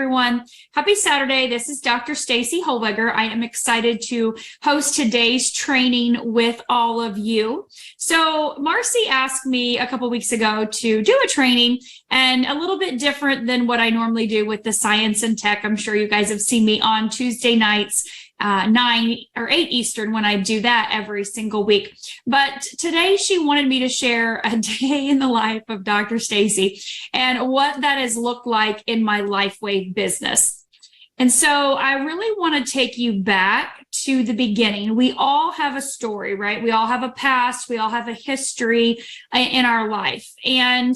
everyone. Happy Saturday. This is Dr. Staci Holweger. I am excited to host today's training with all of you. So Marcy asked me a couple weeks ago to do a training, and a little bit different than what I normally do with the science and tech. I'm sure you guys have seen me on Tuesday nights, 9 or 8 Eastern, when I do that every single week. But today she wanted me to share a day in the life of Dr. Staci and what that has looked like in my LifeWave business. And so I really want to take you back to the beginning. We all have a story, right? We all have a past. We all have a history in our life. And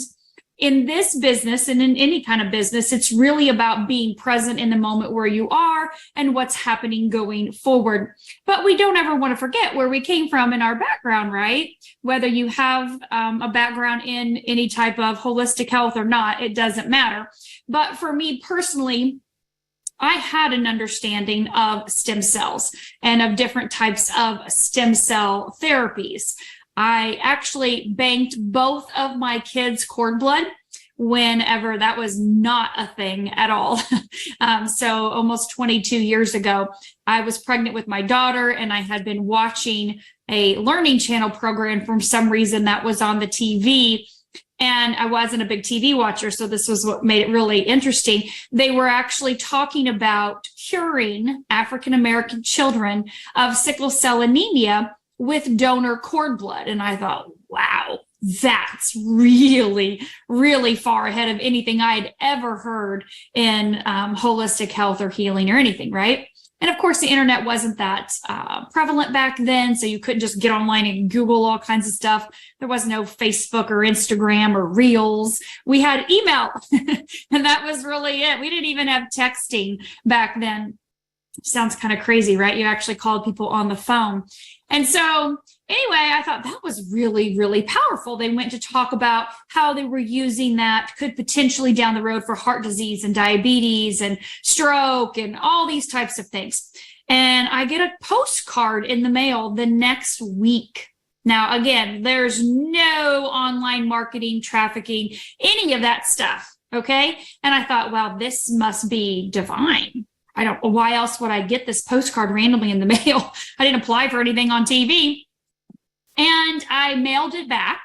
in this business and in any kind of business, it's really about being present in the moment where you are and what's happening going forward. But we don't ever want to forget where we came from in our background, right? Whether you have a background in any type of holistic health or not, it doesn't matter. But for me personally, I had an understanding of stem cells and of different types of stem cell therapies. I actually banked both of my kids' cord blood whenever that was not a thing at all. So almost 22 years ago, I was pregnant with my daughter, and I had been watching a learning channel program for some reason that was on the TV. And I wasn't a big TV watcher, so this was what made it really interesting. They were actually talking about curing African-American children of sickle cell anemia with donor cord blood. And I thought, wow, that's really, really far ahead of anything I had ever heard in holistic health or healing or anything, right? And of course, the internet wasn't that prevalent back then, so you couldn't just get online and Google all kinds of stuff. There was no Facebook or Instagram or Reels. We had email, and that was really it. We didn't even have texting back then. Sounds kind of crazy, right? You actually called people on the phone. And so anyway, I thought that was really, really powerful. They went to talk about how they were using that could potentially down the road for heart disease and diabetes and stroke and all these types of things. And I get a postcard in the mail the next week. Now, again, there's no online marketing, trafficking, any of that stuff. Okay. And I thought, wow, this must be divine. I don't know why else would I get this postcard randomly in the mail. I didn't apply for anything on TV. And I mailed it back,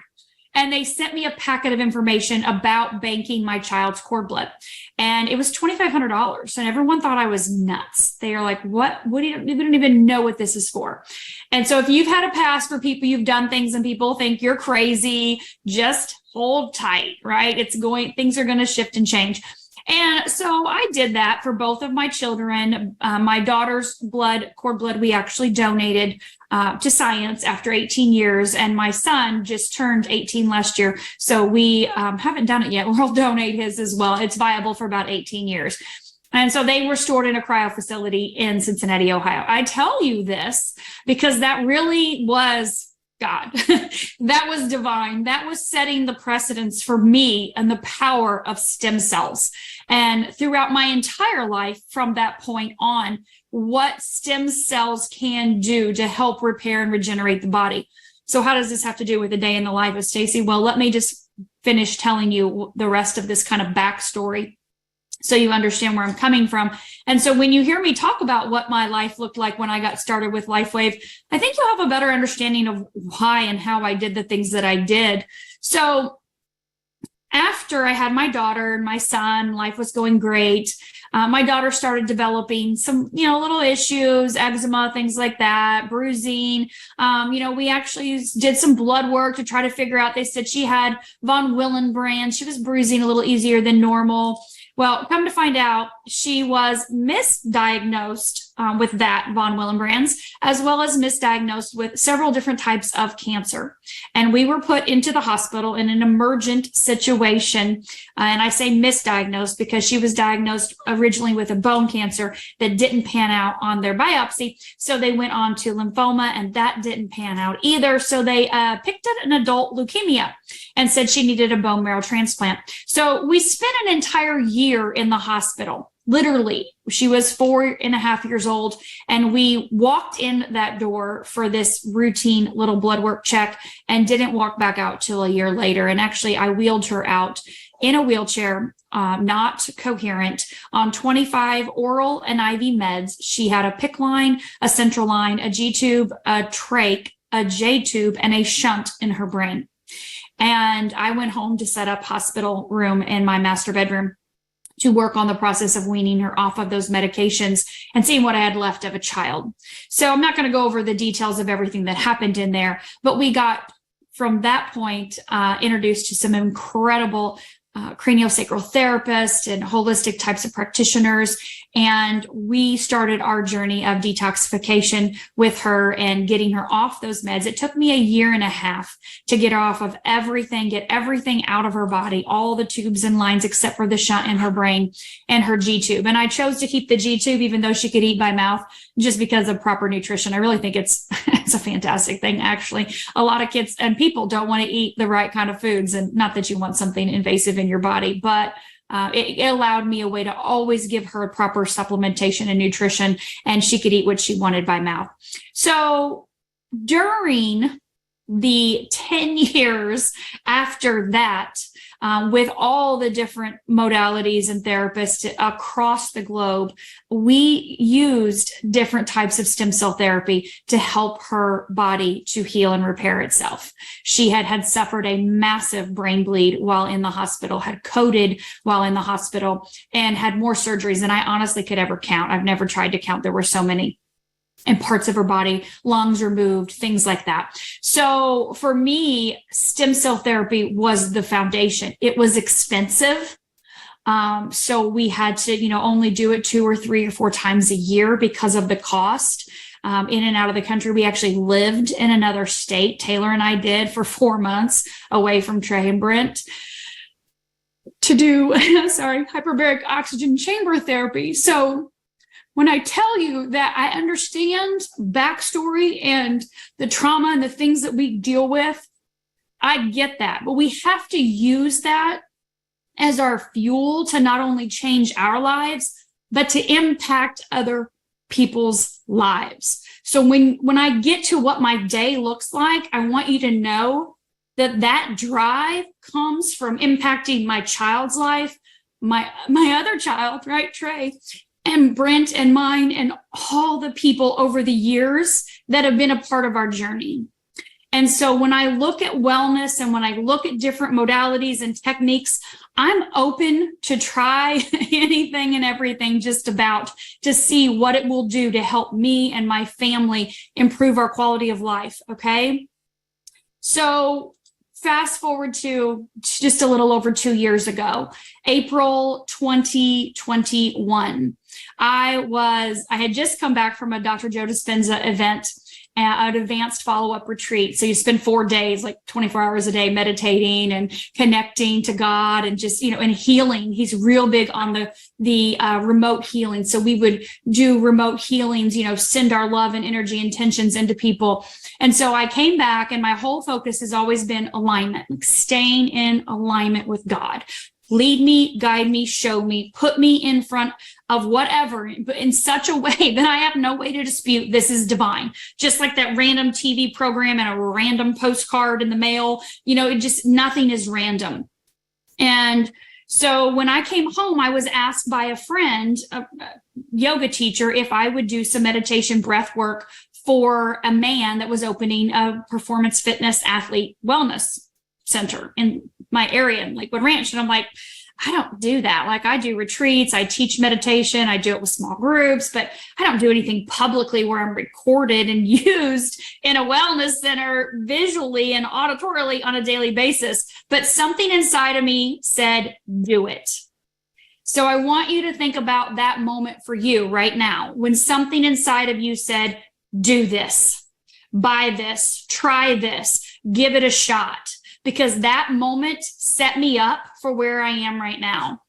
and they sent me a packet of information about banking my child's cord blood. And it was $2,500. And everyone thought I was nuts. They are like, what do you, we don't even know what this is for. And so if you've had a past where you've done things and people think you're crazy, just hold tight, right? Things are going to shift and change. And so I did that for both of my children. My daughter's cord blood, we actually donated to science after 18 years. And my son just turned 18 last year. So we haven't done it yet. We'll donate his as well. It's viable for about 18 years. And so they were stored in a cryo facility in Cincinnati, Ohio. I tell you this because that really was God. That was divine. That was setting the precedence for me and the power of stem cells. And throughout my entire life from that point on, what stem cells can do to help repair and regenerate the body. So how does this have to do with the day in the life of Staci? Well, let me just finish telling you the rest of this kind of backstory so you understand where I'm coming from. And so when you hear me talk about what my life looked like when I got started with LifeWave, I think you'll have a better understanding of why and how I did the things that I did. So after I had my daughter and my son, life was going great. My daughter started developing some, little issues, eczema, things like that, bruising. We actually did some blood work to try to figure out, they said she had von Willebrand. She was bruising a little easier than normal. Well, come to find out, she was misdiagnosed with that von Willebrand's, as well as misdiagnosed with several different types of cancer. And we were put into the hospital in an emergent situation. And I say misdiagnosed because she was diagnosed originally with a bone cancer that didn't pan out on their biopsy. So they went on to lymphoma, and that didn't pan out either. So they picked an adult leukemia and said she needed a bone marrow transplant. So we spent an entire year in the hospital. literally, she was 4.5 years old. And we walked in that door for this routine little blood work check and didn't walk back out till a year later. And actually, I wheeled her out in a wheelchair, not coherent, on 25 oral and IV meds. She had a PICC line, a central line, a G tube, a trach, a J tube, and a shunt in her brain. And I went home to set up hospital room in my master bedroom to work on the process of weaning her off of those medications and seeing what I had left of a child. So I'm not going to go over the details of everything that happened in there, but we got from that point introduced to some incredible craniosacral therapists and holistic types of practitioners. And we started our journey of detoxification with her and getting her off those meds. It took me 1.5 years to get her off of everything, get everything out of her body, all the tubes and lines except for the shunt in her brain and her G tube. And I chose to keep the G tube, even though she could eat by mouth, just because of proper nutrition. I really think it's a fantastic thing, actually. A lot of kids and people don't want to eat the right kind of foods, and not that you want something invasive in your body, but it allowed me a way to always give her proper supplementation and nutrition, and she could eat what she wanted by mouth. So during the 10 years after that, with all the different modalities and therapists across the globe, we used different types of stem cell therapy to help her body to heal and repair itself. She had suffered a massive brain bleed while in the hospital, had coded while in the hospital, and had more surgeries than I honestly could ever count. I've never tried to count. There were so many. And parts of her body, lungs removed, things like that. So for me, stem cell therapy was the foundation. It was expensive. So we had to, only do it 2 or 3 or 4 times a year because of the cost. In and out of the country. We actually lived in another state. Taylor and I did for 4 months away from Trey and Brent to do, hyperbaric oxygen chamber therapy. So when I tell you that I understand backstory and the trauma and the things that we deal with, I get that. But we have to use that as our fuel to not only change our lives, but to impact other people's lives. So when I get to what my day looks like, I want you to know that drive comes from impacting my child's life, my other child, right, Trey, and Brent and mine, and all the people over the years that have been a part of our journey. And so when I look at wellness and when I look at different modalities and techniques, I'm open to try anything and everything just about to see what it will do to help me and my family improve our quality of life. Okay. So fast forward to just a little over 2 years ago, April 2021. I had just come back from a Dr. Joe Dispenza event, an advanced follow-up retreat. So you spend 4 days, like 24 hours a day, meditating and connecting to God and just, and healing. He's real big on the remote healing. So we would do remote healings, send our love and energy intentions into people. And so I came back, and my whole focus has always been alignment, like staying in alignment with God. Lead me, guide me, show me, put me in front of whatever, but in such a way that I have no way to dispute this is divine. Just like that random TV program and a random postcard in the mail, nothing is random. And so when I came home, I was asked by a friend, a yoga teacher, if I would do some meditation breath work for a man that was opening a performance fitness athlete wellness center in my area in Lakewood Ranch. And I'm like, I don't do that. Like, I do retreats, I teach meditation, I do it with small groups, but I don't do anything publicly where I'm recorded and used in a wellness center visually and auditorily on a daily basis. But something inside of me said, do it. So I want you to think about that moment for you right now, when something inside of you said, do this, buy this, try this, give it a shot. Because that moment set me up for where I am right now.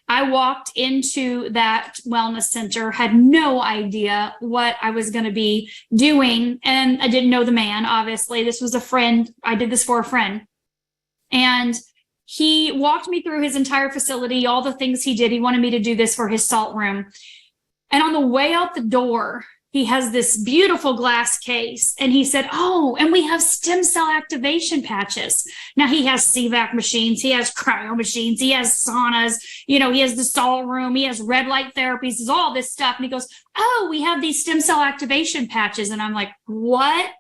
I walked into that wellness center, had no idea what I was going to be doing. And I didn't know the man, obviously. This was a friend. I did this for a friend. And he walked me through his entire facility, all the things he did. He wanted me to do this for his salt room. And on the way out the door, he has this beautiful glass case. And he said, oh, and we have stem cell activation patches. Now he has CVAC machines. He has cryo machines. He has saunas. You know, he has the salt room. He has red light therapies, all this stuff. And he goes, oh, we have these stem cell activation patches. And I'm like, what?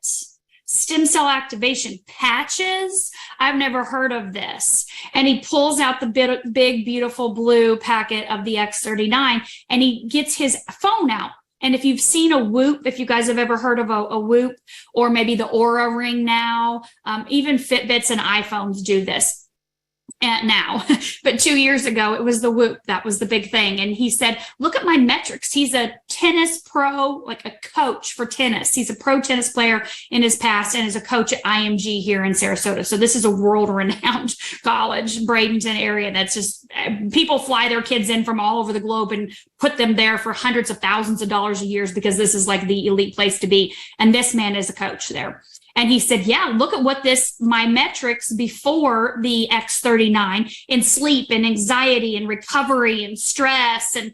Stem cell activation patches? I've never heard of this. And he pulls out the big, beautiful blue packet of the X39 and he gets his phone out. And if you've seen a Whoop, if you guys have ever heard of a Whoop, or maybe the Aura Ring now, even Fitbits and iPhones do this. And now, but 2 years ago, it was the Whoop. That was the big thing. And he said, look at my metrics. He's a tennis pro, like a coach for tennis. He's a pro tennis player in his past and is a coach at IMG here in Sarasota. So this is a world-renowned college, Bradenton area. That's just, people fly their kids in from all over the globe and put them there for hundreds of thousands of dollars a year because this is like the elite place to be. And this man is a coach there. And he said, yeah, look at what my metrics before the X39 in sleep and anxiety and recovery and stress and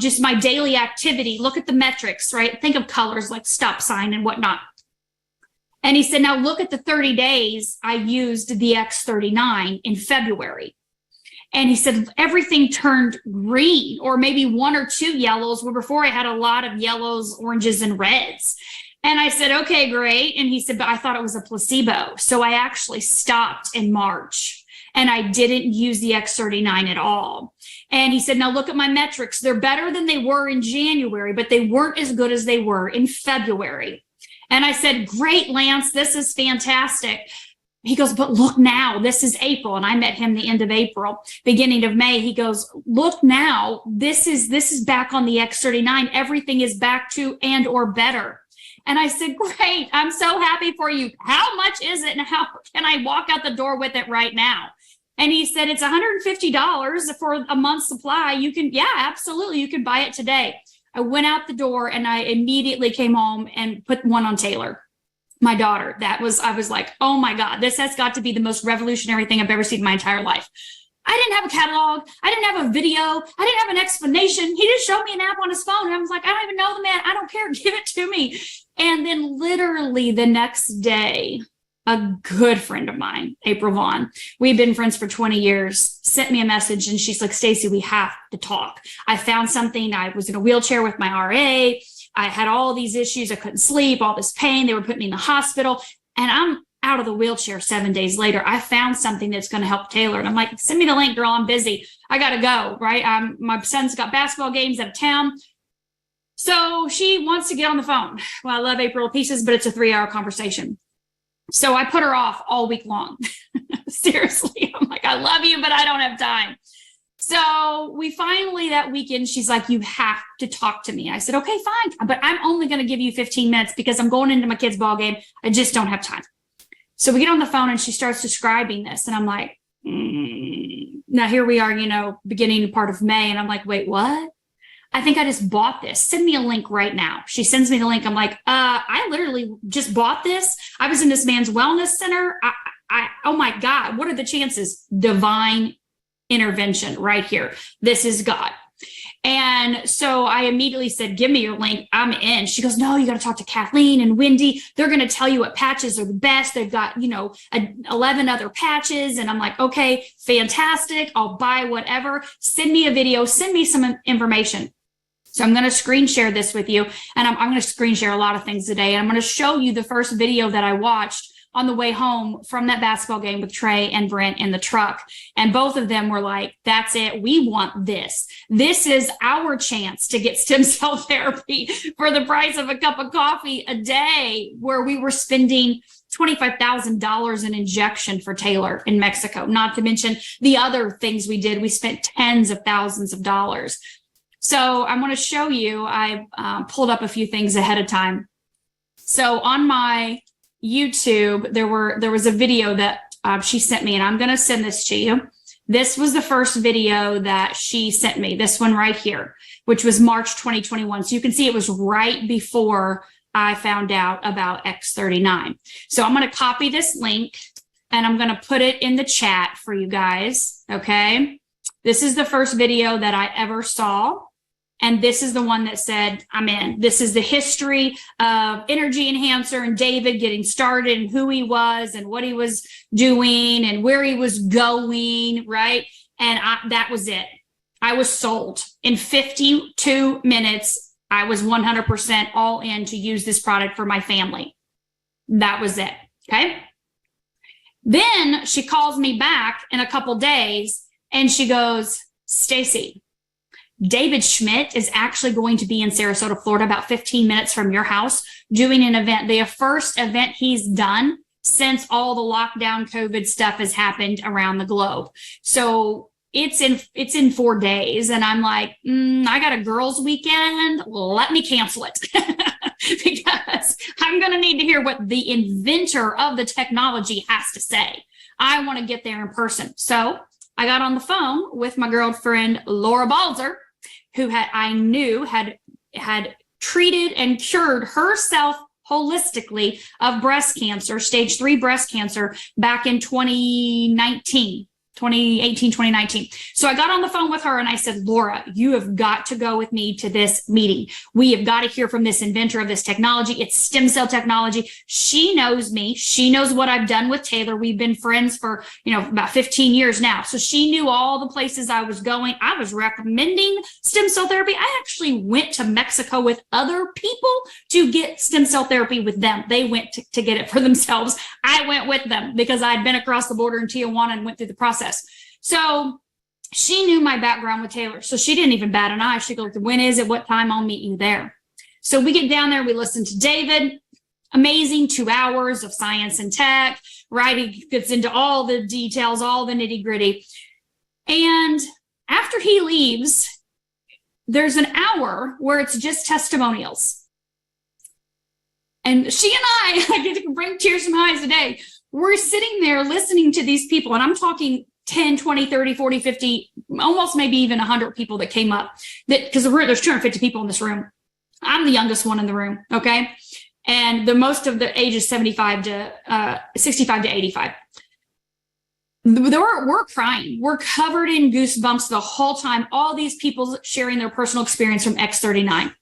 just my daily activity. Look at the metrics, right? Think of colors like stop sign and whatnot. And he said, now look at the 30 days I used the X39 in February. And he said, everything turned green or maybe one or two yellows, where before I had a lot of yellows, oranges, and reds. And I said, okay, great. And he said, but I thought it was a placebo. So I actually stopped in March and I didn't use the X39 at all. And he said, now look at my metrics. They're better than they were in January, but they weren't as good as they were in February. And I said, great, Lance, this is fantastic. He goes, but look now, this is April. And I met him the end of April, beginning of May. He goes, look now, this is back on the X39. Everything is back to and or better. And I said, great, I'm so happy for you. How much is it and how can I walk out the door with it right now? And he said, it's $150 for a month's supply. You can, yeah, absolutely. You can buy it today. I went out the door and I immediately came home and put one on Taylor, my daughter. I was like, oh my God, this has got to be the most revolutionary thing I've ever seen in my entire life. I didn't have a catalog. I didn't have a video. I didn't have an explanation. He just showed me an app on his phone. And I was like, I don't even know the man. I don't care. Give it to me. And then literally the next day, a good friend of mine, April Vaughn, we've been friends for 20 years, sent me a message and she's like, Staci, we have to talk. I found something. I was in a wheelchair with my RA. I had all these issues. I couldn't sleep, all this pain. They were putting me in the hospital and I'm out of the wheelchair 7 days later. I found something that's going to help Taylor. And I'm like, send me the link, girl. I'm busy. I got to go. Right. My son's got basketball games out of town. So she wants to get on the phone. Well, I love April pieces, but it's a 3-hour conversation. So I put her off all week long. Seriously. I'm like, I love you, but I don't have time. So we finally, that weekend, she's like, you have to talk to me. I said, okay, fine. But I'm only going to give you 15 minutes because I'm going into my kid's ball game. I just don't have time. So we get on the phone and she starts describing this. And I'm like, now here we are, beginning part of May. And I'm like, wait, what? I think I just bought this. Send me a link right now. She sends me the link. I'm like, I literally just bought this. I was in this man's wellness center. Oh my God, what are the chances? Divine intervention right here. This is God. And so I immediately said, give me your link. I'm in. She goes, no, you got to talk to Kathleen and Wendy. They're going to tell you what patches are the best. They've got, 11 other patches. And I'm like, okay, fantastic. I'll buy whatever. Send me a video. Send me some information. So I'm going to screen share this with you. And I'm going to screen share a lot of things today. And I'm going to show you the first video that I watched on the way home from that basketball game with Trey and Brent in the truck. And both of them were like, that's it. We want this. This is our chance to get stem cell therapy for the price of a cup of coffee a day, where we were spending $25,000 an injection for Taylor in Mexico, not to mention the other things we did. We spent tens of thousands of dollars. So I'm going to show you, I pulled up a few things ahead of time. So on my YouTube, there was a video that she sent me, and I'm going to send this to you. This was the first video that she sent me, this one right here, which was March 2021. So you can see it was right before I found out about X39. So I'm going to copy this link. and I'm going to put it in the chat for you guys. Okay. This is the first video that I ever saw. And this is the one that said, I'm in. This is the history of Energy Enhancer and David getting started and who he was and what he was doing and where he was going, right? And that was it. I was sold. In 52 minutes, I was 100% all in to use this product for my family. That was it, okay? Then she calls me back in a couple days and she goes, Staci, David Schmidt is actually going to be in Sarasota, Florida, about 15 minutes from your house, doing an event, the first event he's done since all the lockdown COVID stuff has happened around the globe. So it's in 4 days. And I'm like, I got a girls' weekend. Let me cancel it because I'm going to need to hear what the inventor of the technology has to say. I want to get there in person. So I got on the phone with my girlfriend, Laura Balzer, who I knew had treated and cured herself holistically of breast cancer, stage 3 breast cancer, back in 2019. 2019. So I got on the phone with her and I said, Laura, you have got to go with me to this meeting. We have got to hear from this inventor of this technology. It's stem cell technology. She knows me. She knows what I've done with Taylor. We've been friends for, about 15 years now. So she knew all the places I was going. I was recommending stem cell therapy. I actually went to Mexico with other people to get stem cell therapy with them. They went to get it for themselves. I went with them because I'd been across the border in Tijuana and went through the process. So she knew my background with Taylor. So she didn't even bat an eye. She goes, when is it? What time? I'll meet you there. So we get down there. We listen to David. Amazing 2 hours of science and tech, right? He gets into all the details, all the nitty gritty. And after he leaves, there's an hour where it's just testimonials. And she and I get to bring tears to my eyes today. We're sitting there listening to these people, and I'm talking 10, 20, 30, 40, 50, almost maybe even 100 people that came up, because there's 250 people in this room. I'm the youngest one in the room, okay? And the most of the age is 65 to 85. We're crying. We're covered in goosebumps the whole time. All these people sharing their personal experience from X39.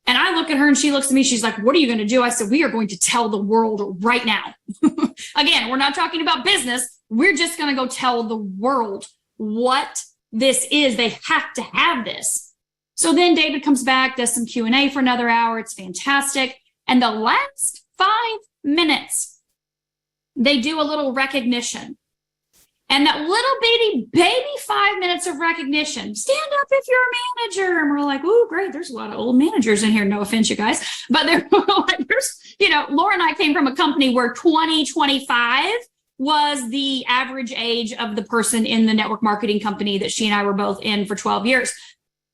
And I look at her and she looks at me. She's like, what are you going to do? I said, we are going to tell the world right now. Again, we're not talking about business. We're just going to go tell the world what this is. They have to have this. So then David comes back, does some Q&A for another hour. It's fantastic. And the last 5 minutes, they do a little recognition. And that little bitty baby 5 minutes of recognition. Stand up if you're a manager. And we're like, oh, great. There's a lot of old managers in here. No offense, you guys. But they're like, Laura and I came from a company where 2025 was the average age of the person in the network marketing company that she and I were both in for 12 years.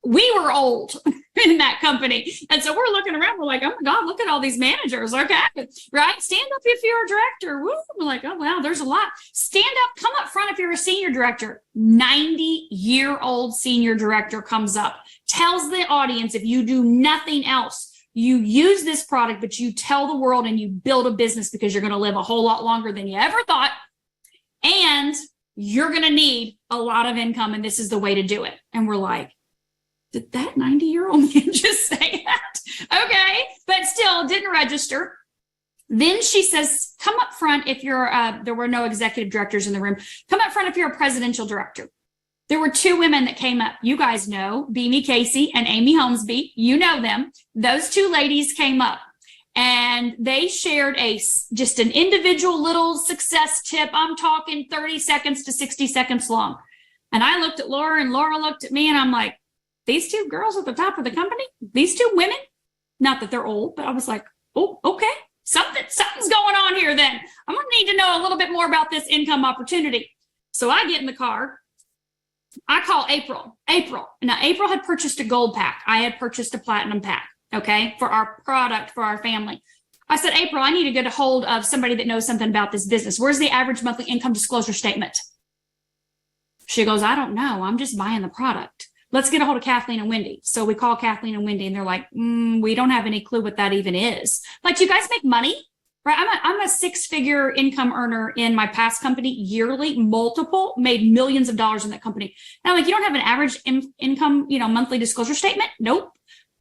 We were old in that company. And so we're looking around. We're like, oh my God, look at all these managers. Okay. Right. Stand up if you're a director. Woo. We're like, oh, wow, there's a lot. Stand up, come up front if you're a senior director. 90-year-old senior director comes up, tells the audience, if you do nothing else, you use this product, but you tell the world and you build a business because you're going to live a whole lot longer than you ever thought. And you're going to need a lot of income. And this is the way to do it. And we're like, did that 90-year-old man just say that? Okay, but still didn't register. Then she says, come up front if you're, there were no executive directors in the room. Come up front if you're a presidential director. There were 2 women that came up. You guys know, Beanie Casey and Amy Holmesby. You know them. Those 2 ladies came up and they shared just an individual little success tip. I'm talking 30 seconds to 60 seconds long. And I looked at Laura and Laura looked at me and I'm like, these 2 girls at the top of the company, these 2 women, not that they're old, but I was like, oh, okay, something's going on here then. I'm going to need to know a little bit more about this income opportunity. So I get in the car. I call April. Now, April had purchased a gold pack. I had purchased a platinum pack, okay, for our product, for our family. I said, April, I need to get a hold of somebody that knows something about this business. Where's the average monthly income disclosure statement? She goes, I don't know. I'm just buying the product. Let's get a hold of Kathleen and Wendy. So we call Kathleen and Wendy and they're like, we don't have any clue what that even is. Like, do you guys make money? right? I'm a six-figure income earner in my past company yearly, multiple, made millions of dollars in that company. And I'm like, you don't have an average income, monthly disclosure statement? Nope.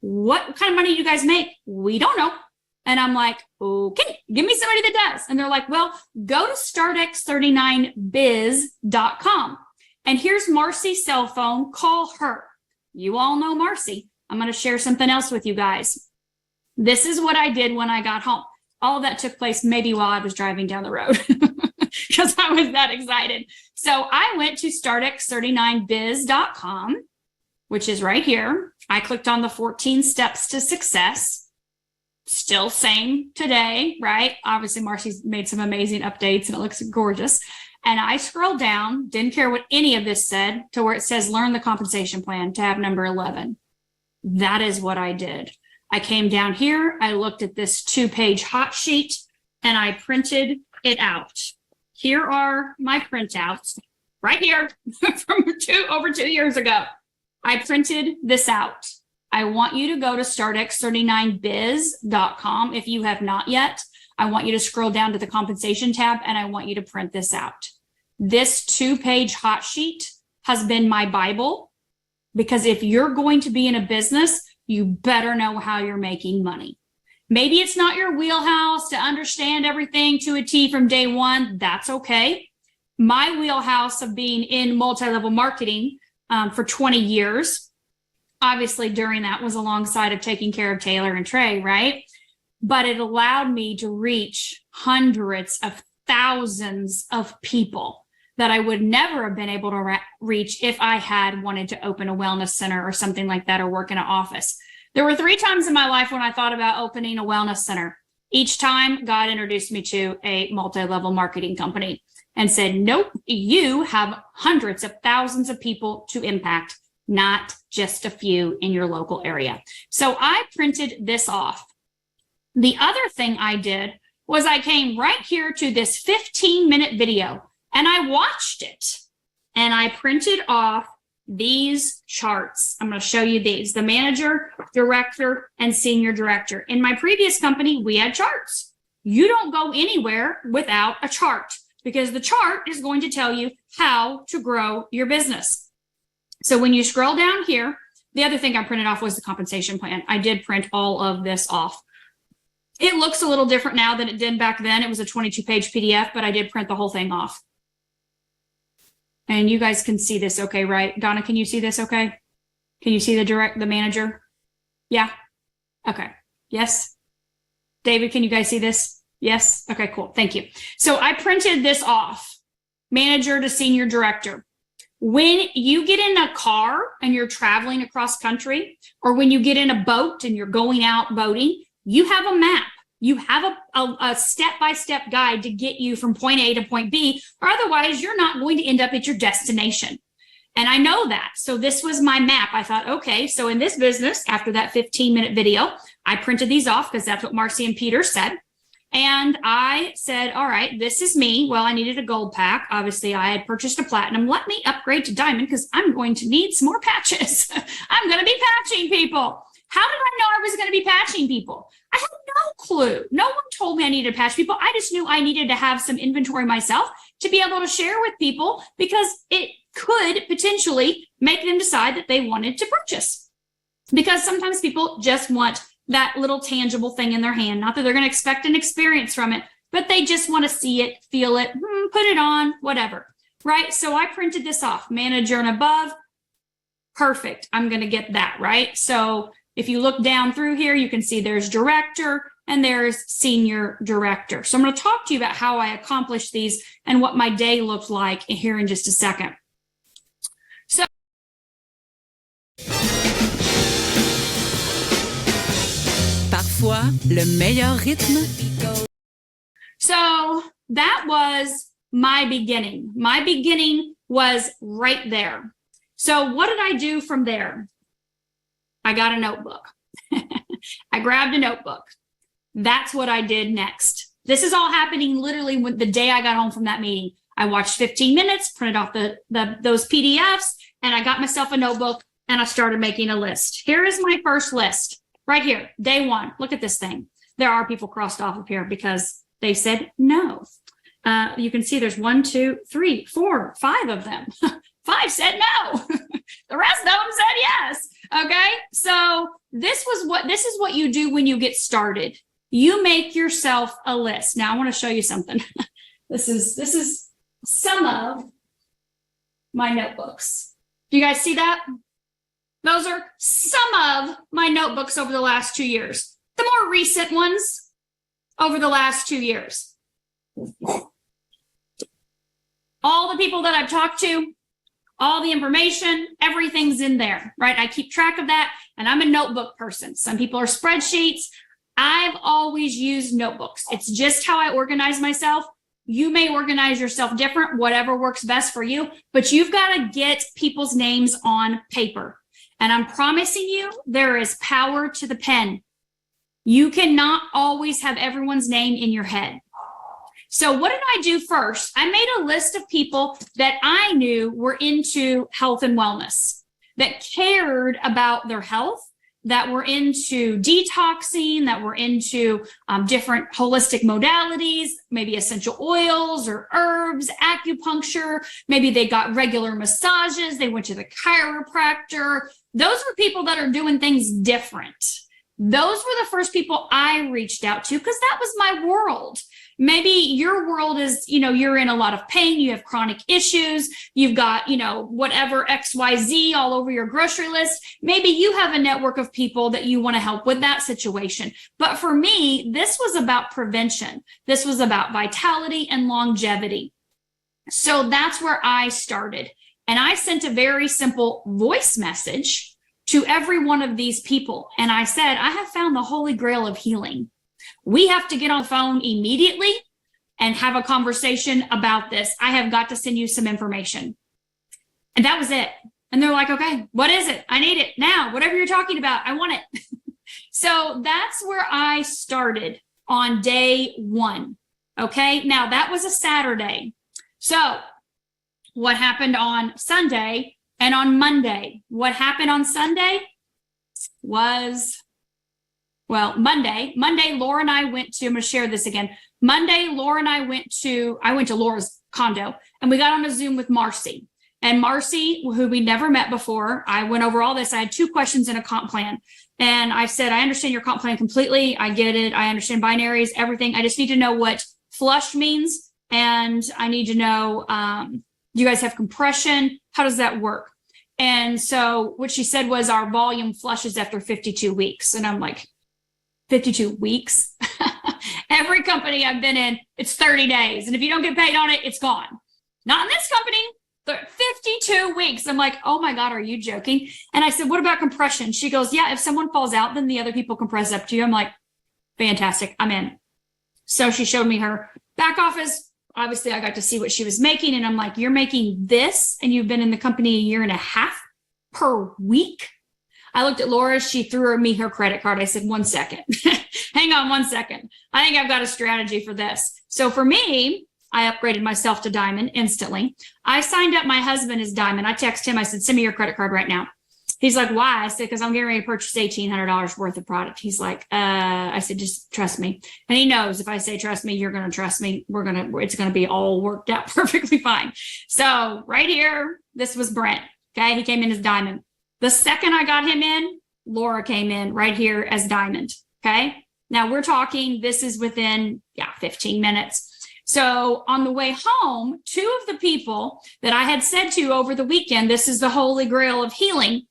What kind of money do you guys make? We don't know. And I'm like, okay, give me somebody that does. And they're like, well, go to startx39biz.com. And here's Marcy's cell phone. Call her. You all know Marcy. I'm going to share something else with you guys. This is what I did when I got home. All of that took place maybe while I was driving down the road because I was that excited. So I went to startx39biz.com, which is right here. I clicked on the 14 steps to success. Still same today, right? Obviously, Marcy's made some amazing updates and it looks gorgeous. And I scrolled down, didn't care what any of this said, to where it says learn the compensation plan, tab number 11. That is what I did. I came down here, I looked at this 2-page hot sheet, and I printed it out. Here are my printouts right here from over 2 years ago. I printed this out. I want you to go to startx39biz.com if you have not yet. I want you to scroll down to the compensation tab, and I want you to print this out. This 2-page hot sheet has been my Bible, because if you're going to be in a business, you better know how you're making money. Maybe it's not your wheelhouse to understand everything to a T from day one. That's okay. My wheelhouse of being in multi-level marketing for 20 years, obviously during that was alongside of taking care of Taylor and Trey, right? But it allowed me to reach hundreds of thousands of people that I would never have been able to reach if I had wanted to open a wellness center or something like that, or work in an office. There were 3 times in my life when I thought about opening a wellness center. Each time God introduced me to a multi-level marketing company and said, nope, you have hundreds of thousands of people to impact, not just a few in your local area. So I printed this off. The other thing I did was I came right here to this 15-minute video and I watched it, and I printed off these charts. I'm going to show you these: the manager, director, and senior director. In my previous company, we had charts. You don't go anywhere without a chart, because the chart is going to tell you how to grow your business. So when you scroll down here, the other thing I printed off was the compensation plan. I did print all of this off. It looks a little different now than it did back then. It was a 22-page PDF, but I did print the whole thing off. And you guys can see this okay, right? Donna, can you see this okay? Can you see the manager? Yeah? Okay. Yes? David, can you guys see this? Yes? Okay, cool. Thank you. So I printed this off, manager to senior director. When you get in a car and you're traveling across country, or when you get in a boat and you're going out boating, you have a map. You have a step-by-step guide to get you from point A to point B, or otherwise you're not going to end up at your destination. And I know that. So this was my map. I thought, okay, so in this business, after that 15-minute video, I printed these off because that's what Marcy and Peter said. And I said, all right, this is me. Well, I needed a gold pack. Obviously, I had purchased a platinum. Let me upgrade to diamond because I'm going to need some more patches. I'm going to be patching people. How did I know I was going to be patching people? I had no clue. No one told me I needed to patch people. I just knew I needed to have some inventory myself to be able to share with people, because it could potentially make them decide that they wanted to purchase. Because sometimes people just want that little tangible thing in their hand. Not that they're going to expect an experience from it, but they just want to see it, feel it, put it on, whatever, right? So I printed this off, manager and above. Perfect. I'm going to get that, right? So if you look down through here, you can see there's director and there's senior director. So I'm going to talk to you about how I accomplished these and what my day looked like here in just a second. So Parfois, le meilleur rythme. So that was my beginning. My beginning was right there. So what did I do from there? I got a notebook. I grabbed a notebook. That's what I did next. This is all happening literally when the day I got home from that meeting. I watched 15 minutes, printed off those PDFs, and I got myself a notebook and I started making a list. Here is my first list right here. Day one. Look at this thing. There are people crossed off of here because They said no. You can see there's 1, 2, 3, 4, 5 of them. 5 said no. The rest of them said yes. Okay. So this is what you do when you get started. You make yourself a list. Now I want to show you something. This is some of my notebooks. Do you guys see that? Those are some of my notebooks over the last 2 years. The more recent ones over the last 2 years. All the people that I've talked to, all the information, everything's in there, right? I keep track of that, and I'm a notebook person. Some people are spreadsheets. I've always used notebooks. It's just how I organize myself. You may organize yourself different, whatever works best for you, but you've got to get people's names on paper. And I'm promising you, there is power to the pen. You cannot always have everyone's name in your head. So what did I do first? I made a list of people that I knew were into health and wellness, that cared about their health, that were into detoxing, that were into different holistic modalities, maybe essential oils or herbs, acupuncture. Maybe they got regular massages. They went to the chiropractor. Those were people that are doing things different. Those were the first people I reached out to because that was my world. Maybe your world is, you're in a lot of pain. You have chronic issues. You've got, whatever XYZ all over your grocery list. Maybe you have a network of people that you want to help with that situation. But for me, this was about prevention. This was about vitality and longevity. So that's where I started. And I sent a very simple voice message to every one of these people. And I said, I have found the holy grail of healing. We have to get on the phone immediately and have a conversation about this. I have got to send you some information. And that was it. And they're like, okay, what is it? I need it now. Whatever you're talking about, I want it. So that's where I started on day 1. Okay. Now that was a Saturday. So what happened on Sunday and on Monday? What happened on Sunday was... Well, Monday, Laura and I went to, I'm going to share this again. Monday, Laura and I went to Laura's condo and we got on a Zoom with Marcy. And Marcy, who we never met before, I went over all this. I had 2 questions in a comp plan. And I said, I understand your comp plan completely. I get it. I understand binaries, everything. I just need to know what flush means. And I need to know, do you guys have compression? How does that work? And so what she said was our volume flushes after 52 weeks. And I'm like, 52 weeks. Every company I've been in, it's 30 days. And if you don't get paid on it, it's gone. Not in this company. 52 weeks. I'm like, oh my God, are you joking? And I said, what about compression? She goes, yeah, if someone falls out, then the other people compress up to you. I'm like, fantastic. I'm in. So she showed me her back office. Obviously, I got to see what she was making. And I'm like, you're making this and you've been in the company a year and a half per week? I looked at Laura. She threw me her credit card. I said, 1 second. Hang on 1 second. I think I've got a strategy for this. So for me, I upgraded myself to Diamond instantly. I signed up my husband as Diamond. I texted him. I said, send me your credit card right now. He's like, why? I said, because I'm getting ready to purchase $1,800 worth of product. He's like, I said, just trust me. And he knows if I say, trust me, you're going to trust me. It's going to be all worked out perfectly fine. So right here, this was Brent. Okay. He came in as Diamond. The second I got him in, Laura came in right here as Diamond. Okay. Now we're talking, this is within 15 minutes. So on the way home, 2 of the people that I had said to over the weekend, this is the holy grail of healing.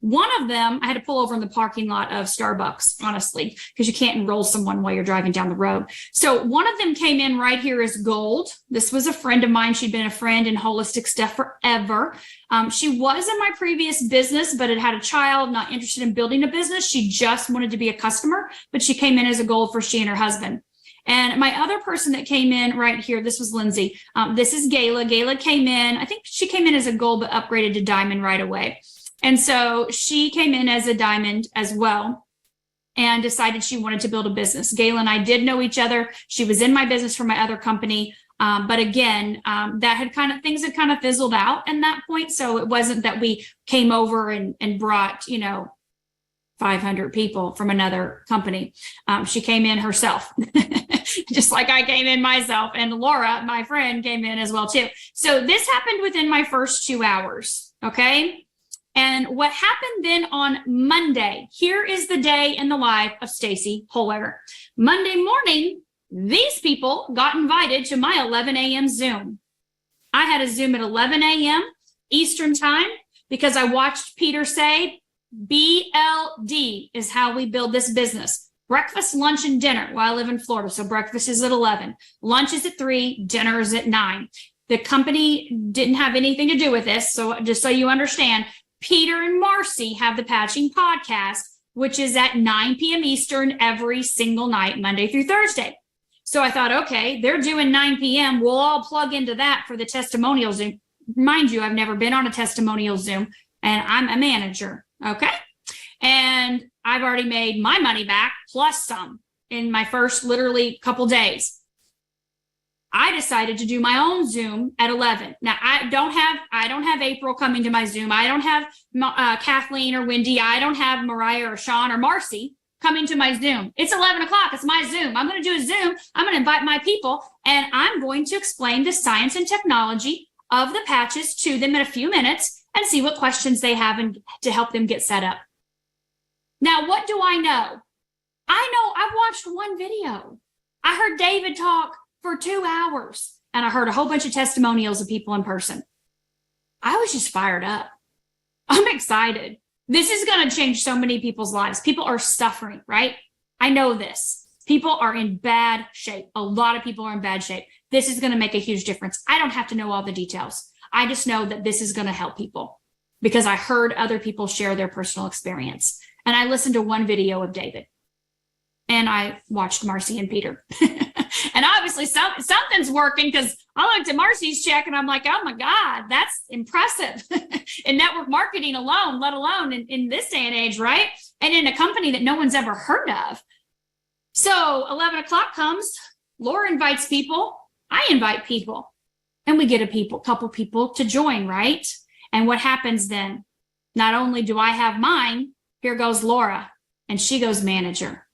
One of them, I had to pull over in the parking lot of Starbucks, honestly, because you can't enroll someone while you're driving down the road. So one of them came in right here as gold. This was a friend of mine. She'd been a friend in holistic stuff forever. She was in my previous business, but had had a child, not interested in building a business. She just wanted to be a customer, but she came in as a gold for she and her husband. And my other person that came in right here, this was Lindsay. This is Gayla. Gayla came in, I think she came in as a gold, but upgraded to Diamond right away. And so she came in as a Diamond as well and decided she wanted to build a business. Gayla and I did know each other. She was in my business for my other company. But again, things had kind of fizzled out in that point. So it wasn't that we came over and brought, 500 people from another company. She came in herself. just like I came in myself, and Laura, my friend, came in as well too. So this happened within my first 2 hours. Okay. And what happened then on Monday, here is the day in the life of Staci Holweger. Monday morning, these people got invited to my 11 a.m. Zoom. I had a Zoom at 11 a.m. Eastern time because I watched Peter say, BLD is how we build this business. Breakfast, lunch, and dinner. Well, I live in Florida, so breakfast is at 11. Lunch is at 3. Dinner is at 9. The company didn't have anything to do with this. So just so you understand, Peter and Marcy have the Patching podcast, which is at 9 p.m. Eastern every single night, Monday through Thursday. So I thought, okay, they're doing 9 p.m. We'll all plug into that for the testimonial Zoom. Mind you, I've never been on a testimonial Zoom, and I'm a manager. Okay. And I've already made my money back plus some in my first literally couple days. I decided to do my own Zoom at 11. Now I don't have April coming to my Zoom. I don't have Kathleen or Wendy. I don't have Mariah or Sean or Marcy coming to my Zoom. It's 11 o'clock. It's my Zoom. I'm going to do a Zoom. I'm going to invite my people, and I'm going to explain the science and technology of the patches to them in a few minutes and see what questions they have and to help them get set up. Now, what do I know? I know I've watched one video. I heard David talk for 2 hours, and I heard a whole bunch of testimonials of people in person. I was just fired up. I'm excited. This is going to change so many people's lives. People are suffering, right? I know this. People are in bad shape. A lot of people are in bad shape. This is going to make a huge difference. I don't have to know all the details. I just know that this is going to help people because I heard other people share their personal experience. And I listened to one video of David, and I watched Marcy and Peter. And obviously something's working because I looked at Marcy's check and I'm like, oh my God, that's impressive in network marketing alone, let alone in this day and age, right? And in a company that no one's ever heard of. So 11 o'clock comes, Laura invites people, I invite people, and we get a couple people to join, right? And what happens then? Not only do I have mine, here goes Laura, and she goes manager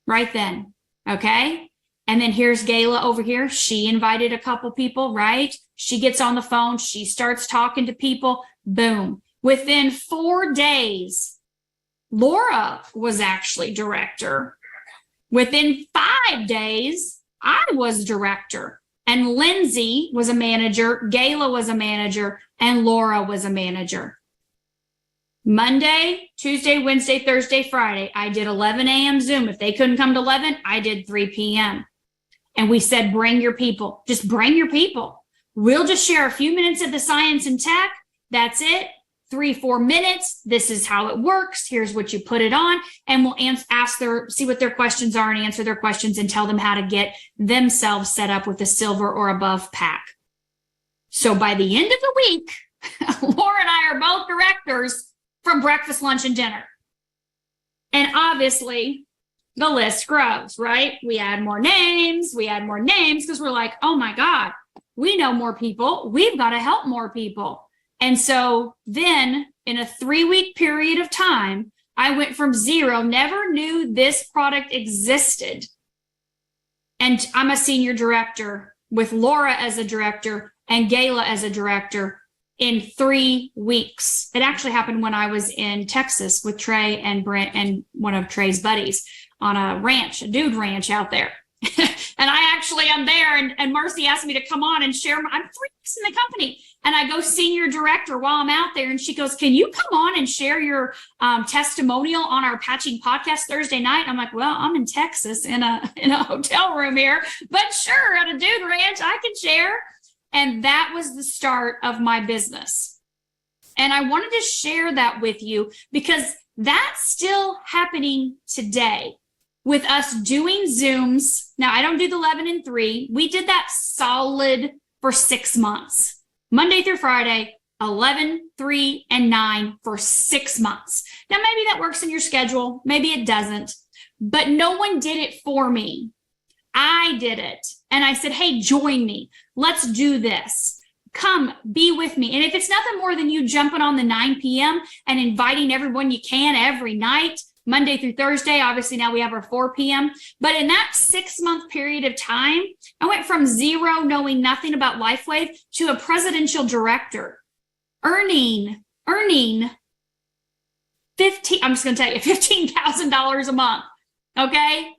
right then, okay? And then here's Gayla over here. She invited a couple people, right? She gets on the phone. She starts talking to people. Boom. Within 4 days, Laura was actually director. Within 5 days, I was director. And Lindsay was a manager. Gayla was a manager. And Laura was a manager. Monday, Tuesday, Wednesday, Thursday, Friday, I did 11 a.m. Zoom. If they couldn't come to 11, I did 3 p.m. And we said, bring your people. Just bring your people. We'll just share a few minutes of the science and tech. That's it. 3-4 minutes. This is how it works. Here's what you put it on. And we'll see what their questions are and answer their questions and tell them how to get themselves set up with a silver or above pack. So by the end of the week, Laura and I are both directors from breakfast, lunch, and dinner. And obviously, the list grows, right? We add more names because we're like, oh my God, we know more people. We've got to help more people. And so then in a 3-week period of time, I went from zero, never knew this product existed. And I'm a senior director with Laura as a director and Gayla as a director in 3 weeks. It actually happened when I was in Texas with Trey and Brent and one of Trey's buddies on a ranch, a dude ranch out there. And I'm there and Marcy asked me to come on and share. I'm 3 weeks in the company and I go senior director while I'm out there. And she goes, can you come on and share your testimonial on our Patching podcast Thursday night? I'm like, well, I'm in Texas in a hotel room here, but sure, at a dude ranch, I can share. And that was the start of my business. And I wanted to share that with you because that's still happening today. With us doing Zooms. Now, I don't do the 11 and 3. We did that solid for 6 months. Monday through Friday, 11, 3, and 9 for 6 months. Now, maybe that works in your schedule. Maybe it doesn't. But no one did it for me. I did it. And I said, hey, join me. Let's do this. Come, be with me. And if it's nothing more than you jumping on the 9 p.m. and inviting everyone you can every night, Monday through Thursday. Obviously now we have our 4 p.m. But in that 6-month period of time, I went from zero, knowing nothing about LifeWave, to a presidential director, earning I'm just going to tell you, $15,000 a month. Okay.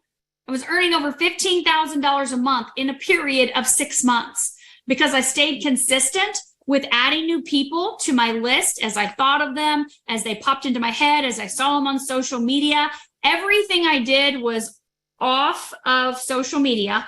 I was earning over $15,000 a month in a period of 6 months because I stayed consistent with adding new people to my list as I thought of them, as they popped into my head, as I saw them on social media. Everything I did was off of social media,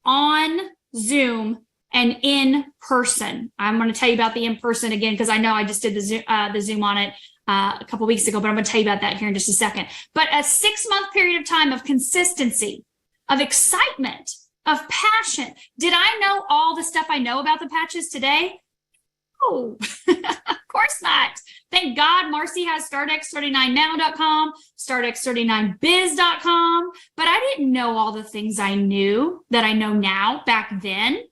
on Zoom, and in person. I'm going to tell you about the in person again, because I know I just did the Zoom on it a couple weeks ago, but I'm going to tell you about that here in just a second. But a 6-month period of time of consistency, of excitement, of passion. Did I know all the stuff I know about the patches today? No, of course not. Thank God Marcy has startx39now.com, startx39biz.com, but I didn't know all the things I knew that I know now back then.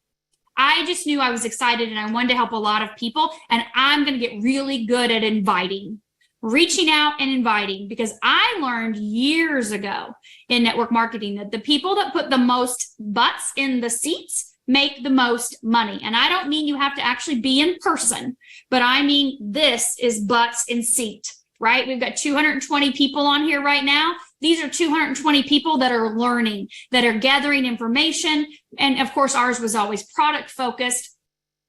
I just knew I was excited and I wanted to help a lot of people, and I'm going to get really good at reaching out and inviting, because I learned years ago in network marketing that the people that put the most butts in the seats make the most money. And I don't mean you have to actually be in person, but I mean this is butts in seat, right? We've got 220 people on here right now. These are 220 people that are learning, that are gathering information. And of course, ours was always product focused,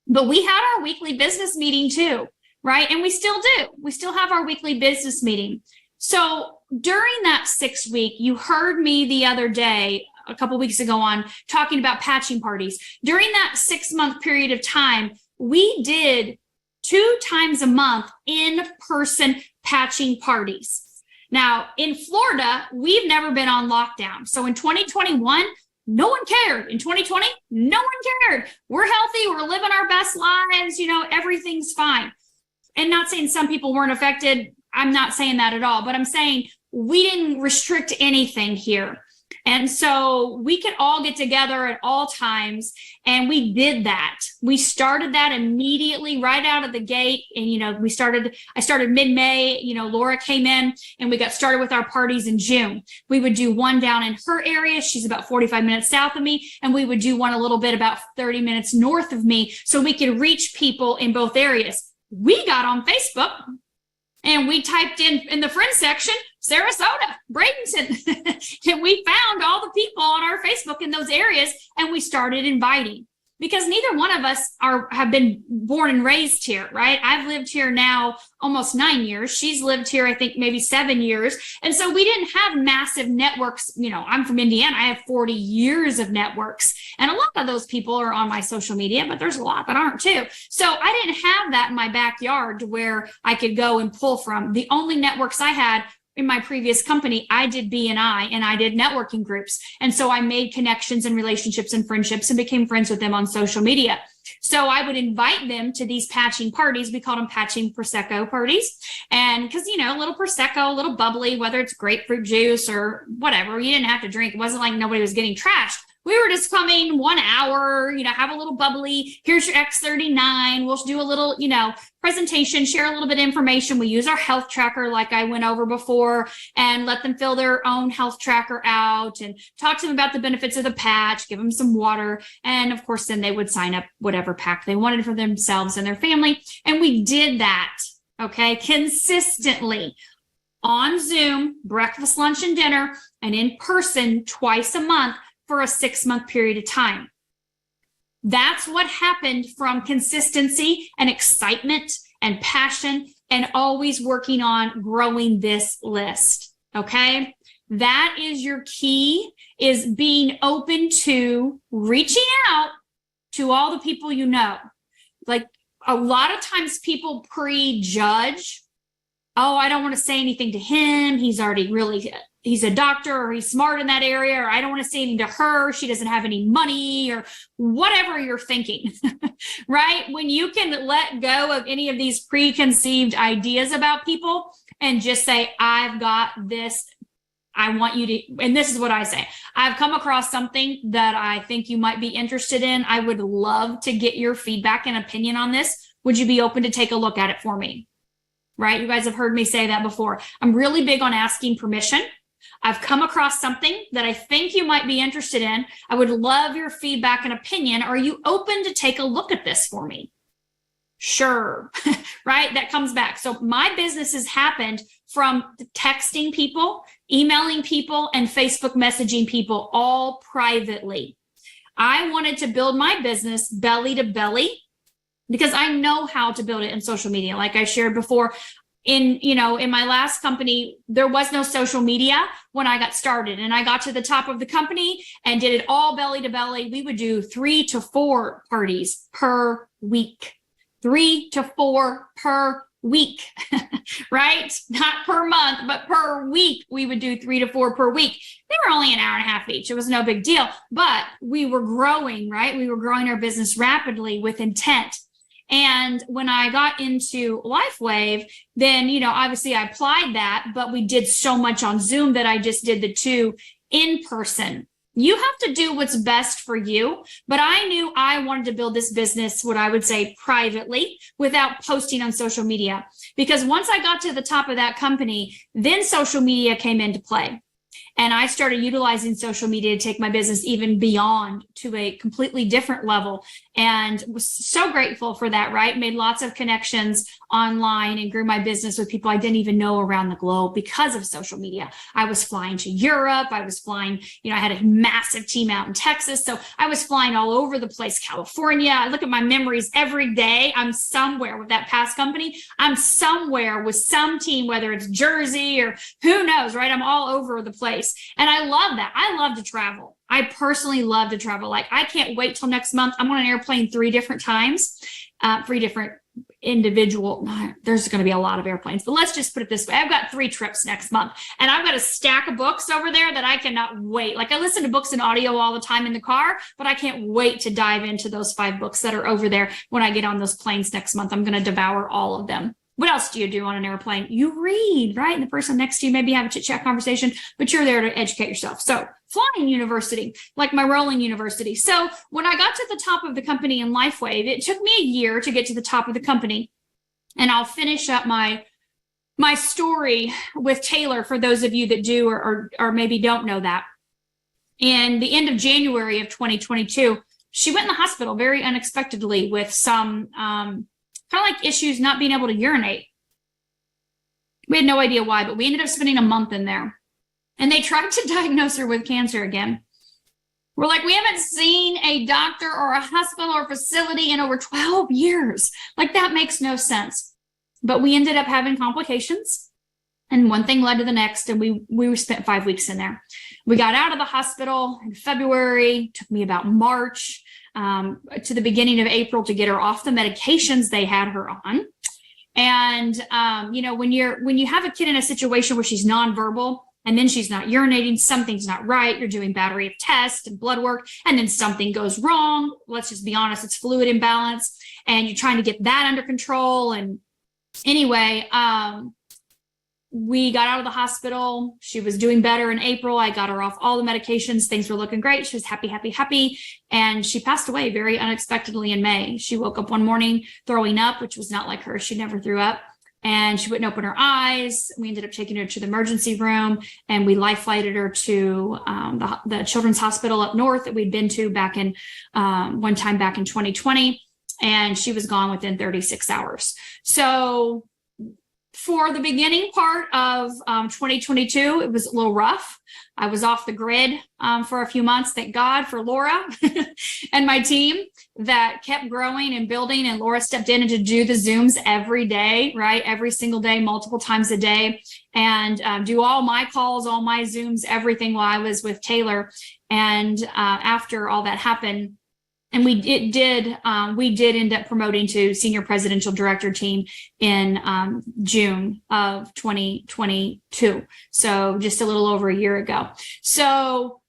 but we had our weekly business meeting too, right? And we still do. We still have our weekly business meeting. So during that 6 week, you heard me the other day, a couple weeks ago, on talking about patching parties. During that 6-month period of time, we did 2 times a month in-person patching parties. Now, in Florida, we've never been on lockdown. So in 2021, no one cared. In 2020, no one cared. We're healthy. We're living our best lives. You know, everything's fine. And not saying some people weren't affected. I'm not saying that at all. But I'm saying we didn't restrict anything here. And so we could all get together at all times. And we did that. We started that immediately right out of the gate. And, you know, I started mid-May, you know, Laura came in and we got started with our parties in June. We would do one down in her area. She's about 45 minutes south of me. And we would do one a little bit about 30 minutes north of me, so we could reach people in both areas. We got on Facebook and we typed in the friend section, Sarasota, Bradenton, and we found all the people on our Facebook in those areas, and we started inviting, because neither one of us have been born and raised here, right? I've lived here now almost 9 years. She's lived here, I think, maybe 7 years. And so we didn't have massive networks. You know, I'm from Indiana. I have 40 years of networks. And a lot of those people are on my social media, but there's a lot that aren't too. So I didn't have that in my backyard to where I could go and pull from. The only networks I had in my previous company, I did B&I and I did networking groups. And so I made connections and relationships and friendships and became friends with them on social media. So I would invite them to these patching parties. We called them patching Prosecco parties. And because, you know, a little Prosecco, a little bubbly, whether it's grapefruit juice or whatever, you didn't have to drink. It wasn't like nobody was getting trashed. We were just coming 1 hour, you know, have a little bubbly. Here's your X39. We'll do a little, you know, presentation, share a little bit of information. We use our health tracker, like I went over before, and let them fill their own health tracker out and talk to them about the benefits of the patch, give them some water. And of course, then they would sign up whatever pack they wanted for themselves and their family. And we did that, okay, consistently on Zoom, breakfast, lunch, and dinner, and in person twice a month for a 6-month period of time. That's what happened from consistency and excitement and passion and always working on growing this list. Okay. That is your key, is being open to reaching out to all the people you know. Like a lot of times people prejudge. Oh, I don't want to say anything to him. He's a doctor, or he's smart in that area, or I don't want to say anything to her. She doesn't have any money, or whatever you're thinking, right? When you can let go of any of these preconceived ideas about people and just say, I've got this. I want you to, and this is what I say. I've come across something that I think you might be interested in. I would love to get your feedback and opinion on this. Would you be open to take a look at it for me? right? You guys have heard me say that before. I'm really big on asking permission. I've come across something that I think you might be interested in. I would love your feedback and opinion. Are you open to take a look at this for me? Sure, right? That comes back. So my business has happened from texting people, emailing people, and Facebook messaging people all privately. I wanted to build my business belly to belly because I know how to build it in social media. Like I shared before, in my last company, there was no social media when I got started, and I got to the top of the company and did it all belly to belly. We would do 3 to 4 parties per week. 3 to 4 per week, right? Not per month, but per week. We would do 3 to 4 per week. They were only an hour and a half each. It was no big deal, but we were growing, right? We were growing our business rapidly with intent. And when I got into LifeWave, then, obviously I applied that, but we did so much on Zoom that I just did the 2 in person. You have to do what's best for you, but I knew I wanted to build this business, what I would say privately, without posting on social media. Because once I got to the top of that company, then social media came into play. And I started utilizing social media to take my business even beyond to a completely different level, and was so grateful for that, right? Made lots of connections online and grew my business with people I didn't even know around the globe because of social media. I was flying to Europe. I was flying, I had a massive team out in Texas. So I was flying all over the place, California. I look at my memories every day. I'm somewhere with that past company. I'm somewhere with some team, whether it's Jersey or who knows, right? I'm all over the place. And I love that. I love to travel. I personally love to travel. Like, I can't wait till next month. I'm on an airplane 3 different times, 3 different individual. There's going to be a lot of airplanes, but let's just put it this way. I've got 3 trips next month, and I've got a stack of books over there that I cannot wait. Like, I listen to books and audio all the time in the car, but I can't wait to dive into those 5 books that are over there when I get on those planes next month. I'm going to devour all of them. What else do you do on an airplane? You read, right? And the person next to you maybe have a chit-chat conversation, but you're there to educate yourself. So flying university, like my rolling university. So when I got to the top of the company in LifeWave, it took me a year to get to the top of the company. And I'll finish up my story with Taylor for those of you that do or maybe don't know that. In the end of January of 2022, she went in the hospital very unexpectedly with some kind of like issues not being able to urinate. We had no idea why, but we ended up spending a month in there. And they tried to diagnose her with cancer again. We're like, we haven't seen a doctor or a hospital or facility in over 12 years. Like, that makes no sense. But we ended up having complications. And one thing led to the next, and we spent 5 weeks in there. We got out of the hospital in February. It took me about March to the beginning of April to get her off the medications they had her on. And when you have a kid in a situation where she's nonverbal and then she's not urinating, something's not right. You're doing battery of tests and blood work, and then something goes wrong. Let's just be honest, it's fluid imbalance, and you're trying to get that under control. And anyway, we got out of the hospital. She was doing better in April. I got her off all the medications. Things were looking great. She was happy. And she passed away very unexpectedly in May. She woke up one morning throwing up, which was not like her. She never threw up. And she wouldn't open her eyes. We ended up taking her to the emergency room, and we life flighted her to the children's hospital up north that we'd been to back in one time back in 2020. And she was gone within 36 hours. So for the beginning part of 2022, it was a little rough. I was off the grid for a few months. Thank God for Laura and my team that kept growing and building. And Laura stepped in and to do the Zooms every day, right? Every single day, multiple times a day, and do all my calls, all my Zooms, everything while I was with Taylor. And after all that happened, and we did end up promoting to senior presidential director team in June of 2022. So just a little over a year ago. So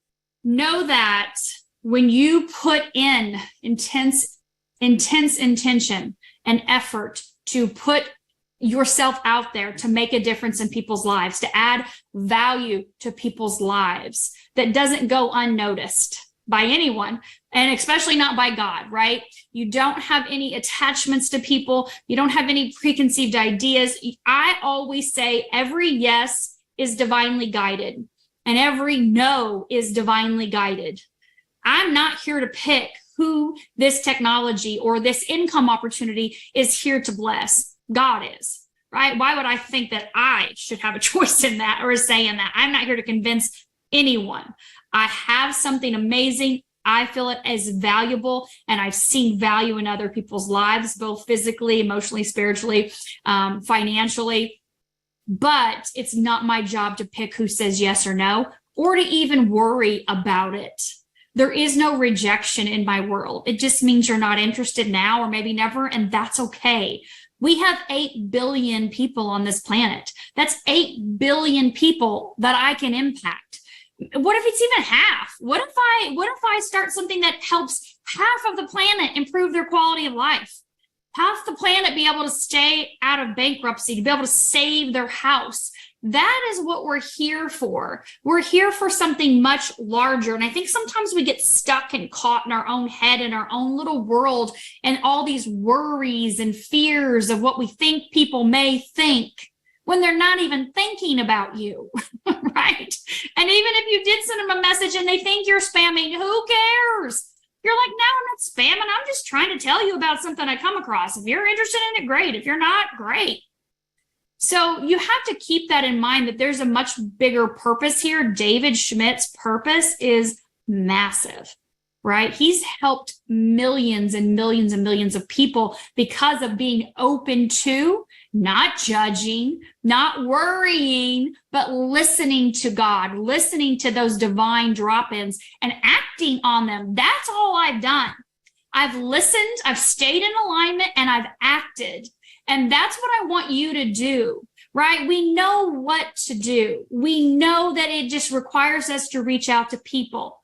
know that when you put in intense intention and effort to put yourself out there to make a difference in people's lives, to add value to people's lives, that doesn't go unnoticed. by anyone, and especially not by God, right? You don't have any attachments to people. You don't have any preconceived ideas. I always say every yes is divinely guided and every no is divinely guided. I'm not here to pick who this technology or this income opportunity is here to bless. God is, right? Why would I think that I should have a choice in that or a say in that? I'm not here to convince anyone. I have something amazing. I feel it as valuable, and I've seen value in other people's lives, both physically, emotionally, spiritually, financially. But it's not my job to pick who says yes or no, or to even worry about it. There is no rejection in my world. It just means you're not interested now or maybe never, and that's okay. We have 8 billion people on this planet. That's 8 billion people that I can impact. What if it's even half? What if I start something that helps half of the planet improve their quality of life? Half the planet be able to stay out of bankruptcy, to be able to save their house. That is what we're here for. We're here for something much larger. And I think sometimes we get stuck and caught in our own head, in our own little world, and all these worries and fears of what we think people may think when they're not even thinking about you, right? And even if you did send them a message and they think you're spamming, who cares? You're like, no, I'm not spamming. I'm just trying to tell you about something I come across. If you're interested in it, great. If you're not, great. So you have to keep that in mind, that there's a much bigger purpose here. David Schmidt's purpose is massive, right? He's helped millions and millions and millions of people because of being open to, not judging, not worrying, but listening to God, listening to those divine drop-ins and acting on them. That's all I've done. I've listened, I've stayed in alignment, and I've acted. And that's what I want you to do, right? We know what to do. We know that it just requires us to reach out to people.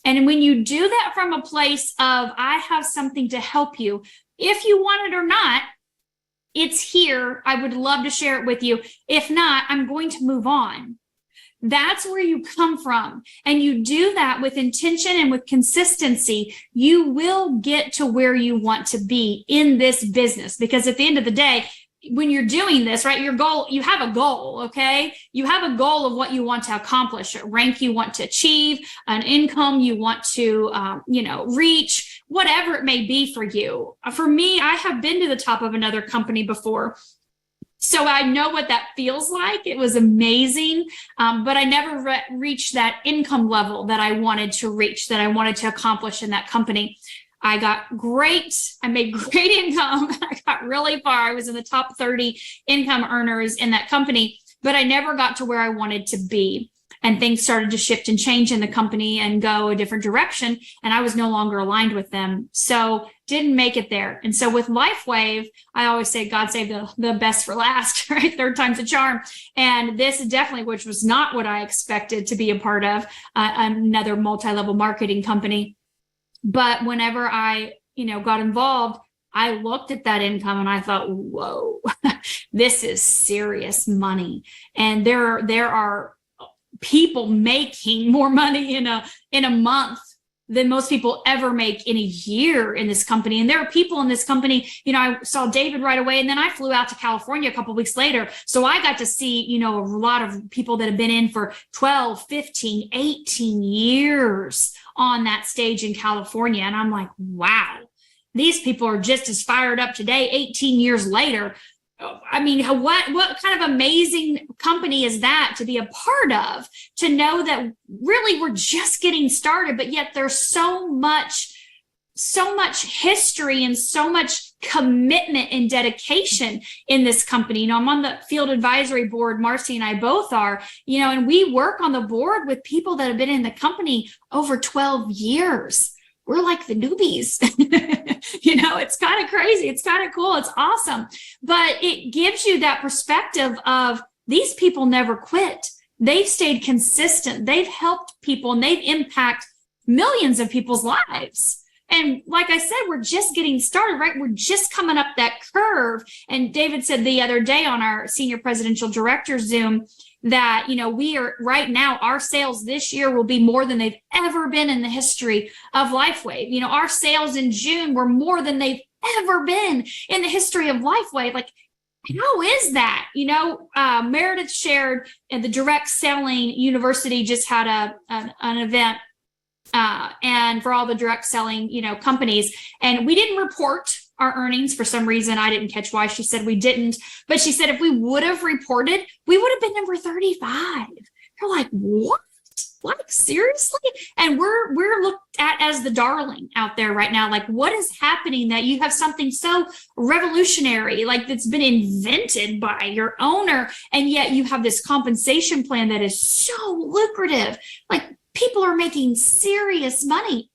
And when you do that from a place of, I have something to help you, if you want it or not, it's here. I would love to share it with you. If not, I'm going to move on. That's where you come from. And you do that with intention and with consistency. You will get to where you want to be in this business. Because at the end of the day, when you're doing this, right, your goal, you have a goal, okay? You have a goal of what you want to accomplish, a rank you want to achieve, an income you want to, reach, whatever it may be for you. For me, I have been to the top of another company before. So I know what that feels like. It was amazing, but I never reached that income level that I wanted to reach, that I wanted to accomplish in that company. I made great income. I got really far. I was in the top 30 income earners in that company, but I never got to where I wanted to be. And things started to shift and change in the company and go a different direction. And I was no longer aligned with them. So didn't make it there. And so with LifeWave, I always say, God save the best for last, right? Third time's a charm. And this definitely, which was not what I expected to be a part of, another multi-level marketing company. But whenever I, got involved, I looked at that income and I thought, whoa, this is serious money. And there are people making more money in a month than most people ever make in a year in this company. And there are people in this company, I saw David right away, and then I flew out to California a couple of weeks later. So I got to see, a lot of people that have been in for 12, 15, 18 years on that stage in California. And I'm like, wow, these people are just as fired up today, 18 years later. I mean, what kind of amazing company is that to be a part of, to know that really we're just getting started, but yet there's so much history and so much commitment and dedication in this company. I'm on the field advisory board, Marcy and I both are, and we work on the board with people that have been in the company over 12 years. We're like the newbies. It's kind of crazy. It's kind of cool. It's awesome. But it gives you that perspective of these people never quit. They've stayed consistent. They've helped people and they've impacted millions of people's lives. And like I said, we're just getting started, right? We're just coming up that curve. And David said the other day on our senior presidential director Zoom, that, we are right now, our sales this year will be more than they've ever been in the history of LifeWave. Our sales in June were more than they've ever been in the history of LifeWave. Like, how is that? Meredith shared, and the Direct Selling University just had an event, and for all the direct selling, companies, and we didn't report our earnings for some reason. I didn't catch why she said we didn't, but she said if we would have reported, we would have been number 35. You're like, what? Like, seriously? And we're looked at as the darling out there right now. Like, what is happening that you have something so revolutionary, like that's been invented by your owner, and yet you have this compensation plan that is so lucrative? Like, people are making serious money.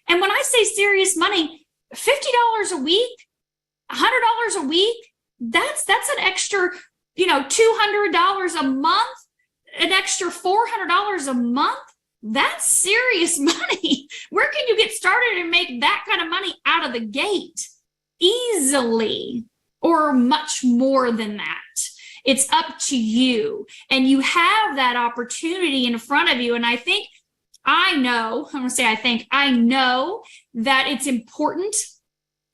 And when I say serious money, $50 a week, $100 a week, that's an extra, $200 a month, an extra $400 a month. That's serious money. Where can you get started and make that kind of money out of the gate? Easily, or much more than that. It's up to you. And you have that opportunity in front of you. And I know that it's important.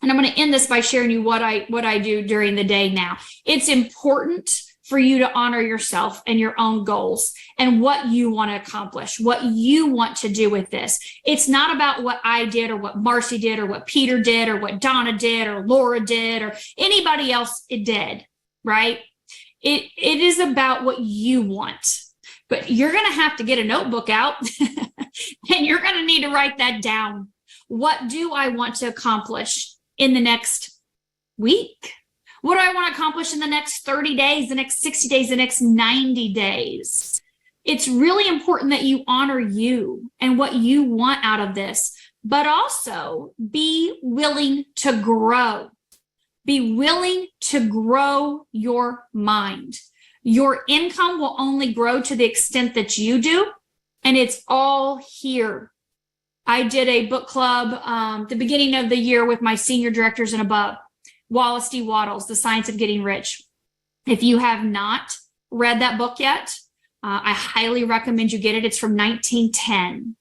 And I'm going to end this by sharing you what I do during the day now. It's important for you to honor yourself and your own goals and what you want to accomplish, what you want to do with this. It's not about what I did or what Marcy did or what Peter did or what Donna did or Laura did or anybody else did, right? It is about what you want. But you're going to have to get a notebook out and you're going to need to write that down. What do I want to accomplish in the next week? What do I want to accomplish in the next 30 days, the next 60 days, the next 90 days? It's really important that you honor you and what you want out of this, but also be willing to grow. Be willing to grow your mind. Your income will only grow to the extent that you do, and it's all here. I did a book club the beginning of the year with my senior directors and above. Wallace D. Wattles, The Science of Getting Rich. If you have not read that book yet, I highly recommend you get it. It's from 1910.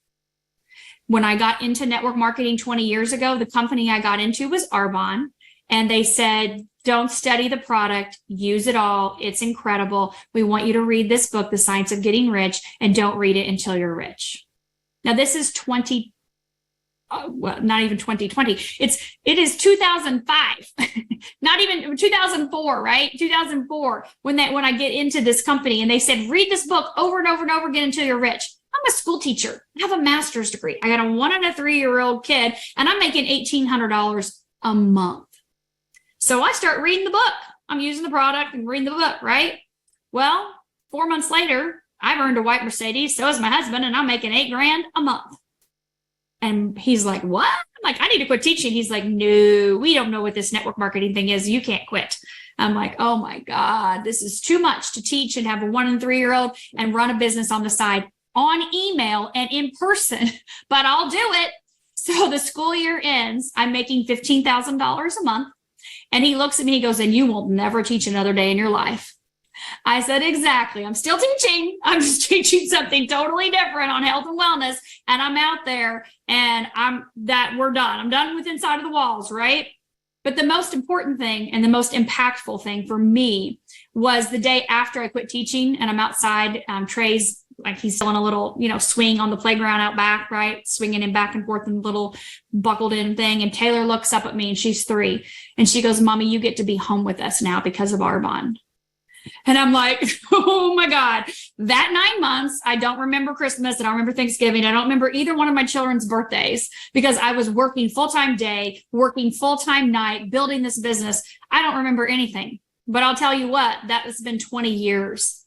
When I got into network marketing 20 years ago, the company I got into was Arbonne, and they said, don't study the product, use it all. It's incredible. We want you to read this book, The Science of Getting Rich, and don't read it until you're rich. Now, this is not even 2020. It is 2005, not even 2004, right? 2004, when I get into this company and they said, read this book over and over and over again until you're rich. I'm a school teacher. I have a master's degree. I got a 1 and a 3-year-old kid, and I'm making $1,800 a month. So I start reading the book. I'm using the product and reading the book, right? Well, 4 months later, I've earned a white Mercedes. So is my husband, and I'm making $8,000 a month. And he's like, what? I'm like, I need to quit teaching. He's like, no, we don't know what this network marketing thing is. You can't quit. I'm like, oh my God, this is too much to teach and have a 1 and 3-year-old and run a business on the side on email and in person, but I'll do it. So the school year ends. I'm making $15,000 a month. And he looks at me, he goes, and you will never teach another day in your life. I said, exactly. I'm still teaching. I'm just teaching something totally different on health and wellness. And I'm out there and we're done. I'm done with inside of the walls, right? But the most important thing and the most impactful thing for me was the day after I quit teaching and I'm outside. Trey's like, he's selling a little, swing on the playground out back, right? Swinging him back and forth in a little buckled in thing. And Taylor looks up at me and she's 3. And she goes, Mommy, you get to be home with us now because of Arbonne. And I'm like, oh my God, that 9 months, I don't remember Christmas. I don't remember Thanksgiving. I don't remember either one of my children's birthdays because I was working full-time day, working full-time night, building this business. I don't remember anything, but I'll tell you what, that has been 20 years,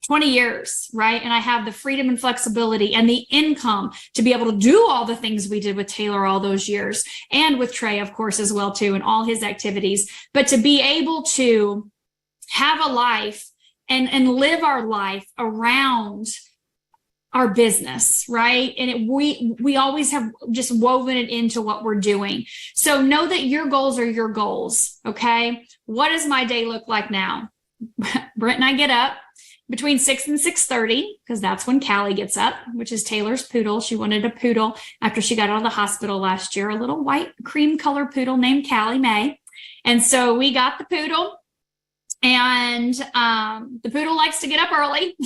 right? And I have the freedom and flexibility and the income to be able to do all the things we did with Taylor all those years and with Trey, of course, as well, too, and all his activities, but to be able to have a life and live our life around our business, right? And we always have just woven it into what we're doing. So know that your goals are your goals, okay? What does my day look like now? Brent and I get up between 6 and 6:30, because that's when Callie gets up, which is Taylor's poodle. She wanted a poodle after she got out of the hospital last year, a little white cream color poodle named Callie May. And so we got the poodle, and the poodle likes to get up early.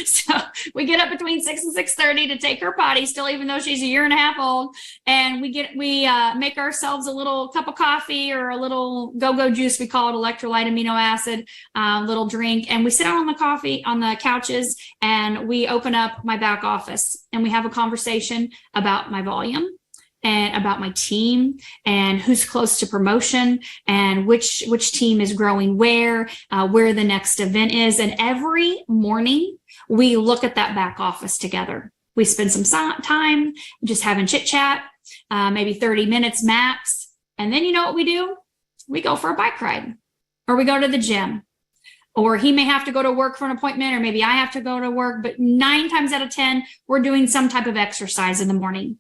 So we get up between 6 and 6:30 to take her potty still, even though she's a year and a half old. And we make ourselves a little cup of coffee or a little go-go juice. We call it electrolyte amino acid, little drink. And we sit on the couches, and we open up my back office, and we have a conversation about my volume and about my team and who's close to promotion and which team is growing where the next event is. And every morning we look at that back office together. We spend some time just having chit chat, maybe 30 minutes max. And then you know what we do? We go for a bike ride, or we go to the gym, or he may have to go to work for an appointment, or maybe I have to go to work. But 9 times out of 10, we're doing some type of exercise in the morning.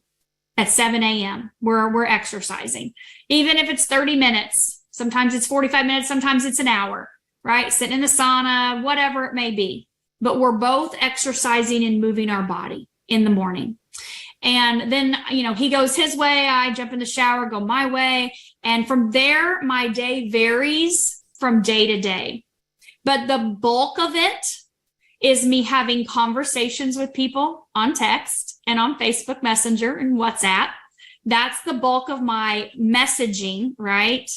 At 7 a.m. we're exercising. Even if it's 30 minutes, sometimes it's 45 minutes, sometimes it's an hour, right? Sitting in the sauna, whatever it may be. But we're both exercising and moving our body in the morning. And then, he goes his way, I jump in the shower, go my way. And from there, my day varies from day to day. But the bulk of it is me having conversations with people on text and on Facebook Messenger and WhatsApp. That's the bulk of my messaging, right?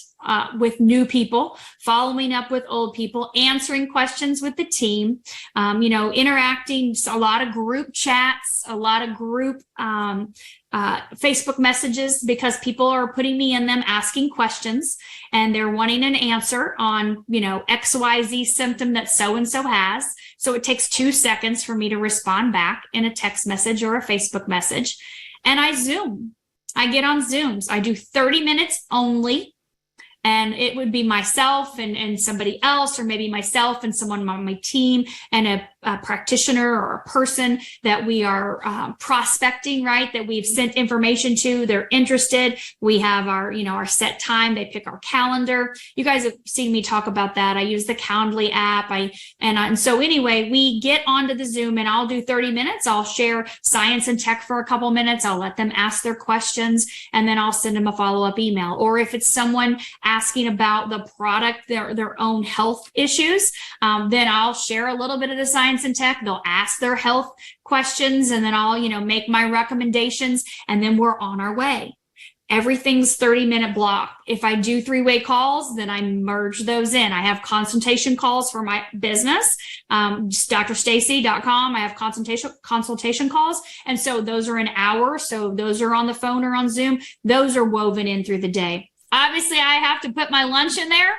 With new people, following up with old people, answering questions with the team, interacting, a lot of group chats, a lot of group Facebook messages, because people are putting me in them, asking questions, and they're wanting an answer on, XYZ symptom that so-and-so has. So it takes 2 seconds for me to respond back in a text message or a Facebook message. And I Zoom. I get on Zooms. I do 30 minutes only. And it would be myself and somebody else, or maybe myself and someone on my team and a practitioner or a person that we are prospecting, right? That we've sent information to. They're interested. We have our set time. They pick our calendar. You guys have seen me talk about that. I use the Calendly app. And so anyway, we get onto the Zoom, and I'll do 30 minutes. I'll share science and tech for a couple minutes. I'll let them ask their questions, and then I'll send them a follow-up email. Or if it's someone asking about the product, their own health issues, then I'll share a little bit of the science and tech. They'll ask their health questions, and then I'll, make my recommendations, and then we're on our way. Everything's 30-minute block. If I do 3-way calls, then I merge those in. I have consultation calls for my business, drstaci.com. I have consultation calls. And so those are an hour. So those are on the phone or on Zoom. Those are woven in through the day. Obviously, I have to put my lunch in there.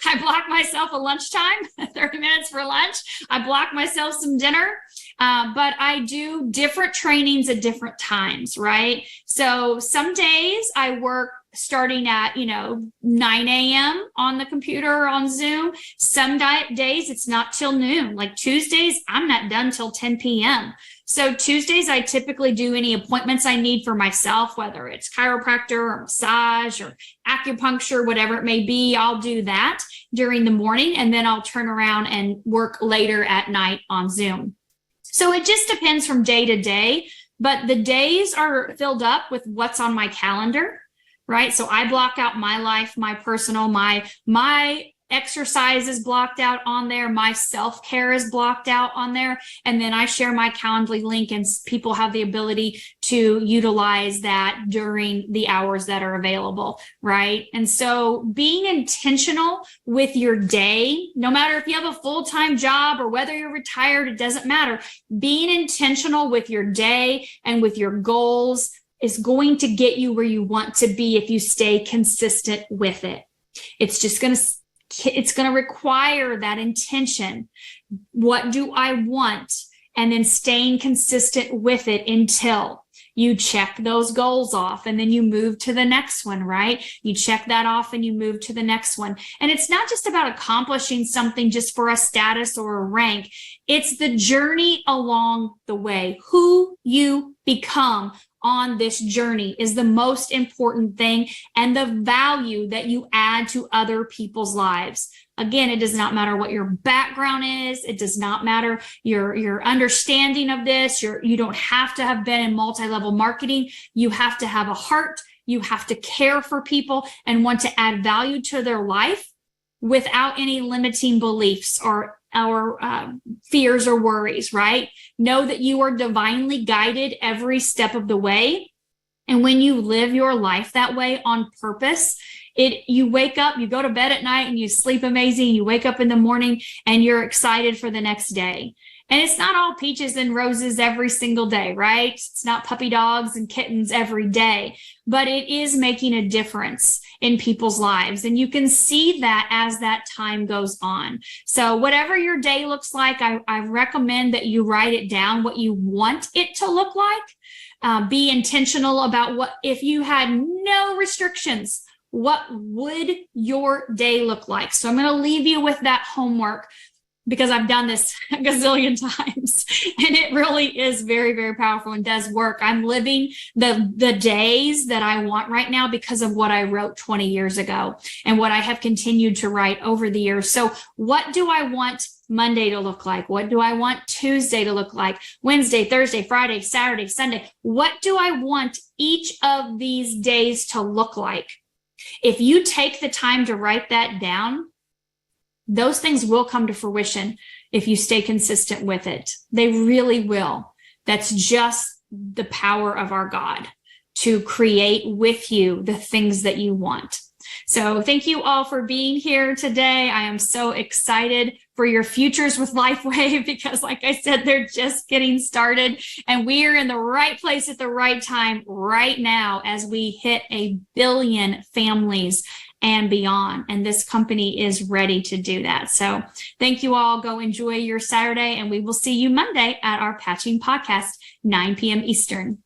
I block myself a lunchtime, 30 minutes for lunch. I block myself some dinner. But I do different trainings at different times, right? So some days I work starting at, 9 a.m. on the computer or on Zoom. Some days it's not till noon. Like Tuesdays, I'm not done till 10 p.m. So Tuesdays, I typically do any appointments I need for myself, whether it's chiropractor or massage or acupuncture, whatever it may be. I'll do that during the morning, and then I'll turn around and work later at night on Zoom. So it just depends from day to day, but the days are filled up with what's on my calendar, right? So I block out my life, my personal, my exercise is blocked out on there. My self-care is blocked out on there. And then I share my Calendly link, and people have the ability to utilize that during the hours that are available, right? And so being intentional with your day, no matter if you have a full-time job or whether you're retired, it doesn't matter. Being intentional with your day and with your goals is going to get you where you want to be if you stay consistent with it. It's going to require that intention. What do I want? And then staying consistent with it until you check those goals off, and then you move to the next one, right? You check that off and you move to the next one. And it's not just about accomplishing something just for a status or a rank. It's the journey along the way, who you become on this journey is the most important thing, and the value that you add to other people's lives. Again, it does not matter what your background is. It does not matter your understanding of this. You don't have to have been in multi-level marketing. You have to have a heart. You have to care for people and want to add value to their life without any limiting beliefs or fears or worries, right? Know that you are divinely guided every step of the way. And when you live your life that way on purpose, you wake up, you go to bed at night and you sleep amazing. You wake up in the morning and you're excited for the next day. And it's not all peaches and roses every single day, right? It's not puppy dogs and kittens every day, but it is making a difference in people's lives. And you can see that as that time goes on. So whatever your day looks like, I recommend that you write it down, what you want it to look like. Be intentional about if you had no restrictions, what would your day look like? So I'm going to leave you with that homework, because I've done this a gazillion times, and it really is very, very powerful and does work. I'm living the days that I want right now because of what I wrote 20 years ago and what I have continued to write over the years. So what do I want Monday to look like? What do I want Tuesday to look like? Wednesday, Thursday, Friday, Saturday, Sunday. What do I want each of these days to look like? If you take the time to write that down, those things will come to fruition if you stay consistent with it. They really will. That's just the power of our God to create with you the things that you want. So thank you all for being here today. I am so excited for your futures with LifeWave, because like I said, they're just getting started, and we are in the right place at the right time right now as we hit 1 billion families and beyond. And this company is ready to do that. So thank you all. Go enjoy your Saturday, and we will see you Monday at our Patching Podcast, 9 p.m. Eastern.